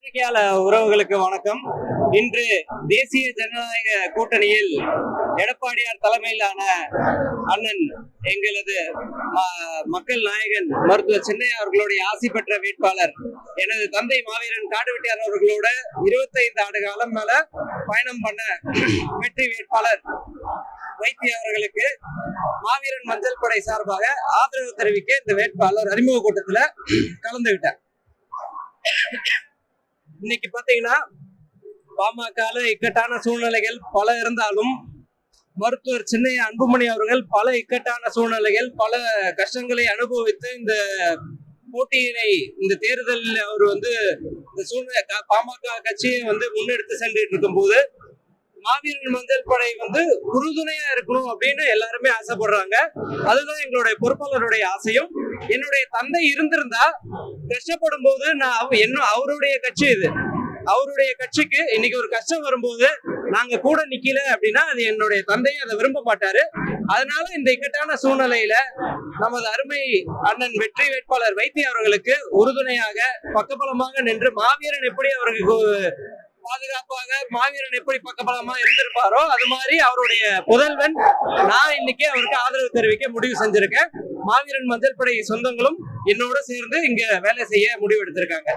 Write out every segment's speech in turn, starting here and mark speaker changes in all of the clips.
Speaker 1: பத்திரிகையாளர் உறவுகளுக்கு வணக்கம். இன்று தேசிய ஜனநாயக கூட்டணியில் எடப்பாடியார் தலைமையிலான அண்ணன் எங்களது மக்கள் நாயகன் மருத்துவர் சின்னையா அவர்களுடைய ஆசி பெற்ற வேட்பாளர் எனது தந்தை மாவீரன் காடுவெட்டியார் அவர்களோட 25 ஆண்டு காலம் மேல பயணம் பண்ண வெற்றி வேட்பாளர் வைத்திய அவர்களுக்கு மாவீரன் மஞ்சள் படை சார்பாக ஆதரவு தெரிவிக்க இந்த வேட்பாளர் அறிமுக கூட்டத்துல கலந்துகிட்டார். இன்னைக்கு பாத்தீங்கன்னா பாமகல இக்கட்டான சூழ்நிலைகள் பல இருந்தாலும் மருத்துவர் சின்னையா அன்புமணி அவர்கள் பல இக்கட்டான சூழ்நிலைகள் பல கஷ்டங்களை அனுபவித்து இந்த போட்டியினை இந்த தேர்தலில் அவர் இந்த சூழ்நிலை பாமக கட்சியை முன்னெடுத்து சென்றுட்டு இருக்கும் போது மாவீரன் மஞ்சள் படை உறுதுணையா இருக்கணும் அப்படின்னு எல்லாருமே ஆசைப்படுறாங்க. அதுதான் எங்களுடைய பொறுப்பாளருடைய ஆசையும். என்னுடைய தந்தை இருந்திருந்தா கஷ்டப்படும் போது அவருடைய கட்சி இது, அவருடைய கட்சிக்கு இன்னைக்கு ஒரு கஷ்டம் வரும்போது நாங்க கூட நிக்கல அப்படின்னா அது என்னுடைய தந்தையும் அதை விரும்ப மாட்டாரு. அதனால இந்த இக்கட்டான சூழ்நிலையில நமது அருமை அண்ணன் வெற்றி வேட்பாளர் வைத்திய அவர்களுக்கு உறுதுணையாக பக்கபலமாக நின்று மாவீரன் எப்படி அவருக்கு பாதுகாப்பாக மாவீரன் எப்படி பக்கபலமா இருந்திருப்பாரோ அது மாதிரி அவருடைய புதல்வன் நான் இன்னைக்கு அவருக்கு ஆதரவு தெரிவிக்க முடிவு செஞ்சிருக்கேன். மாவீரன் மஞ்சள் படை சொந்தங்களும் என்னோட சேர்ந்து இங்க வேலை செய்ய முடிவு எடுத்திருக்காங்க.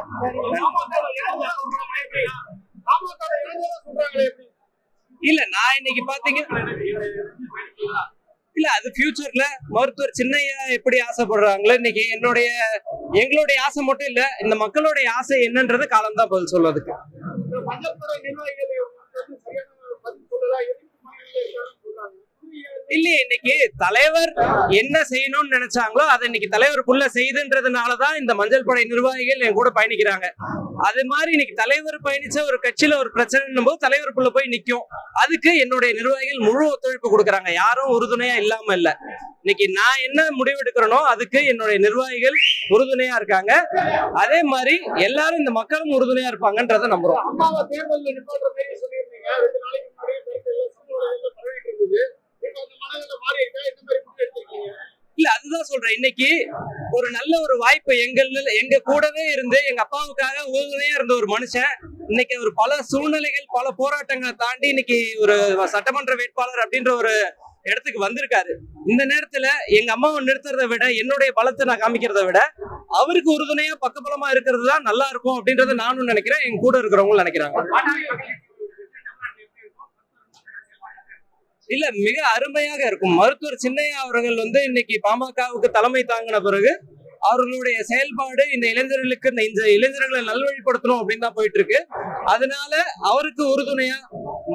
Speaker 1: இல்ல நான் இன்னைக்கு பாத்தீங்க இல்ல அது ஃபியூச்சர்ல மருத்துவர் சின்னையா எப்படி ஆசைப்படுறாங்களோ இன்னைக்கு எங்களுடைய ஆசை மட்டும் இல்ல, இந்த மக்களுடைய ஆசை என்னன்றது காலம்தான் பதில் சொல்றதுக்கு. இல்ல இன்னைக்கு தலைவர் என்ன செய்யணும்னு நினைச்சாங்களோ அதை இன்னைக்கு தலைவருக்குள்ள செய்துன்றதுனாலதான் இந்த மஞ்சள் படை நிர்வாகிகள் என் கூட பயணிக்கிறாங்க. அது மாதிரி இன்னைக்கு தலைவர் பயணிச்ச ஒரு கட்சியில ஒரு பிரச்சனை போது தலைவருக்குள்ள போய் நிக்கும். அதுக்கு என்னுடைய நிர்வாகிகள் முழு ஒத்துழைப்பு கொடுக்கறாங்க, யாரும் உறுதுணையா இல்லாம இல்ல. இன்னைக்கு நான் என்ன முடிவெடுக்கிறேனோ அதுக்கு என்னுடைய நிர்வாகிகள் உறுதுணையா இருக்காங்க. அதே மாதிரி எல்லாரும் இந்த மக்களும் உறுதுணையா இருப்பாங்கன்றத நம்புறோம். இல்ல அதுதான் சொல்றேன், இன்னைக்கு ஒரு நல்ல ஒரு வாய்ப்பு எங்க கூடவே இருந்து எங்க அப்பாவுக்காக உறுதுணையா இருந்த ஒரு மனுஷன் இன்னைக்கு ஒரு பல சூழ்நிலைகள் பல போராட்டங்களை தாண்டி இன்னைக்கு ஒரு சட்டமன்ற வேட்பாளர் அப்படின்ற ஒரு இடத்துக்கு வந்திருக்காரு. இந்த நேரத்துல எங்க அம்மாவை நிறுத்துறதை விட என்னுடைய பலத்தை நான் காமிக்கிறத விட அவருக்கு உறுதுணையா பக்கபலமா இருக்கிறது தான் நல்லா இருக்கும் அப்படின்றத நானும் நினைக்கிறேன், எங்க கூட இருக்கிறவங்களும் நினைக்கிறாங்க. இல்ல மிக அருமையாக இருக்கும். மருத்துவர் சின்னையா அவர்கள் இன்னைக்கு பாமகவுக்கு தலைமை தாங்கின பிறகு அவர்களுடைய செயல்பாடு இந்த இளைஞர்களை நல்வழிப்படுத்தணும் அப்படின்னு தான் போயிட்டு இருக்கு. அதனால அவருக்கு உறுதுணையா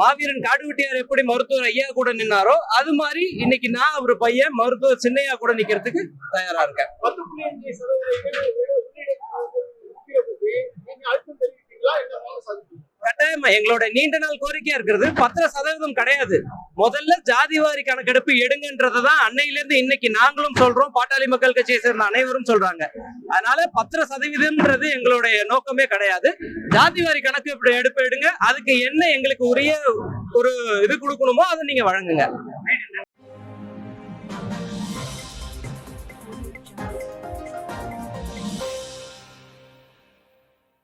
Speaker 1: மாவீரன் காடுவெட்டியார் எப்படி மருத்துவர் ஐயா கூட நின்னாரோ அது மாதிரி இன்னைக்கு நான் ஒரு பையன் மருத்துவர் சின்னையா கூட நிக்கிறதுக்கு தயாரா இருக்கேன். கட்டாயமா எங்களோட நீண்ட நாள் கோரிக்கையா இருக்கிறது 10% கிடையாது. முதல்ல ஜாதிவாரி கணக்கெடுப்பு எடுங்கன்றதான் அன்னையில இருந்து இன்னைக்கு நாங்களும் சொல்றோம், பாட்டாளி மக்கள் கட்சியை சேர்ந்த அனைவரும் சொல்றாங்க. அதனால 10% எங்களுடைய நோக்கமே கிடையாது. ஜாதிவாரி கணக்கு எடுங்க, அதுக்கு என்ன எங்களுக்கு உரிய ஒரு இது கொடுக்கணுமோ அதை நீங்க வழங்குங்க.